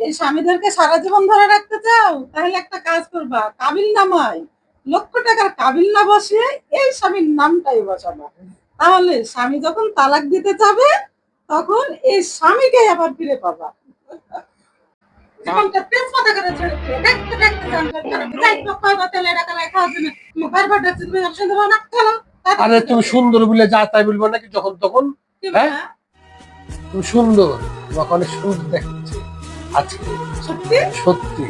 এই স্বামীদেরকে সারা জীবন ধরে রাখতে চাও, তাহলে একটা কাজ করবা, কাবিল নামায় লক্ষ টাকার কাবিল না বসিয়ে এই স্বামীর নামটাই বসাবা। তাহলে স্বামী যখন তালাক দিতে যাবে তখন এই স্বামীকে আবার ফিরে পাবা। জীবনটা তেজপাতা করে ছেড়ে দিয়ে দেখতে দেখতে জানবে কারণ বিদায় পক্ষই বা তেলে রাখা খাওয়ার জন্য তুমি বারবার ডাকছি, তুমি আর শুনতে পাও না। চলো আরে তুমি সুন্দর বলে যা তাই বলবো নাকি যখন তখন? হ্যাঁ তুমি সুন্দর, তোমাকে অনেক সুন্দর দেখছি আজকে। সত্যি সত্যি।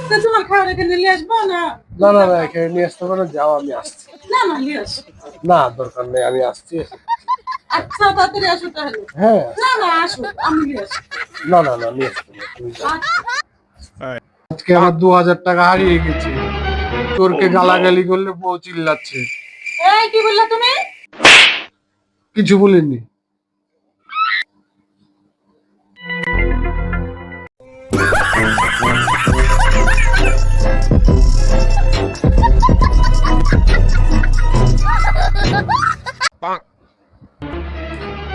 তা তোমার খাওয়ার এখানে নিয়ে আসবো না? না না না, এখানে নিয়ে আসতে পারো, যাও আমি আসছি। না না নিয়ে আসো। না দরকার নেই, আমি আসছি। আচ্ছা তাড়াতাড়ি আসো তাহলে। হ্যাঁ না না আসো, আমি নিয়ে আসি। না না না, নিয়ে আসতে পারো, তুমি যাও। আজকে আমার 2000 টাকা হারিয়ে গেছে। চোরকে গালাগালি করলে বউ চিল্লাচ্ছে। এই কি বললা তুমি? কিছু বলিনি।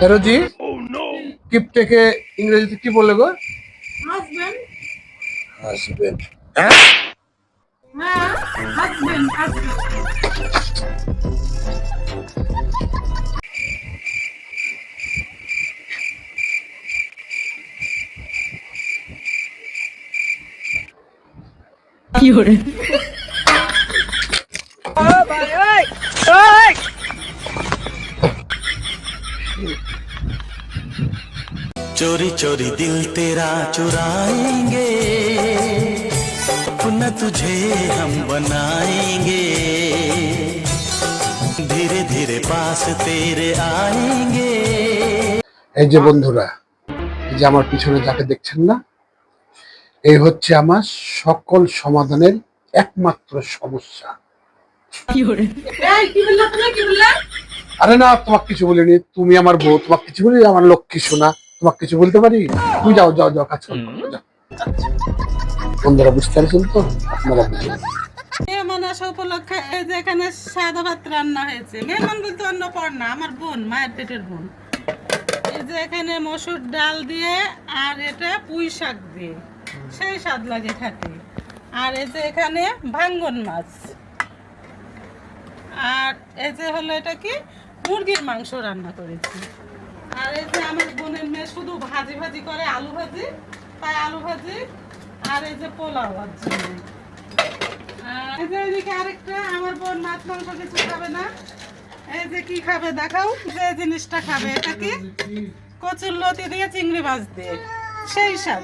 এরোজি কিপটেকে ইংরেজিতে কি বলে গো? হাজবেন্ড। হাজবেন্ড। হ্যাঁ হ্যাঁ হাজবেন্ড হাজবেন্ড। কি hore चोरी चोरी दिल तेरा चुराएंगे, अपना तुझे हम बनाएंगे, धीरे धीरे पास तेरे आएंगे। এই যে বন্ধুরা, এই যে আমার পিছনে যাকে দেখছেন না, এই হচ্ছে আমার সকল সমাধানের একমাত্র সমস্যা। কি hore এই কি বললা তুমি? কি বললা? আরে না, তোমাকে কিছু বলিনি। তুমি আমার বউ, তোমাকে কিছু বলি? আমার লক্ষ্মী সোনা, তোমাকে কিছু বলতে পারি? তুমি যাও যাও যাও, কাজ করো, যাও। বন্ধুরা বুঝতে পারছেন তো? আপনারা বুঝলেন। মেহমান আসা উপলক্ষে এই যে এখানে সাদা ভাত রান্না হয়েছে। মেহমান বলতে অন্য পর না, আমার বোন, মায়ের পেটের বোন। এই যে এখানে মসুর ডাল দিয়ে আর এটা পুঁই শাক দিয়ে সেই স্বাদ লাগে খেতে। আর এই যে এখানে ভাঙ্গন মাছ, আর এই যে হলো এটা কি মুরগির মাংস রান্না করেছি। আর এই যে আমার বোনের মেয়ে শুধু ভাজি ভাজি করে, আলু ভাজি, তাই আলু ভাজি। আর এই যে পোলাও আছে। আর এই যে এদিকে আরেকটা, আমার বোন মাছ মাংস কিছু খাবে না। এই যে কি খাবে দেখাও, যে জিনিসটা খাবে, এটা কি কচুর লতি দিয়ে চিংড়ি মাছ দিয়ে সেই স্বাদ।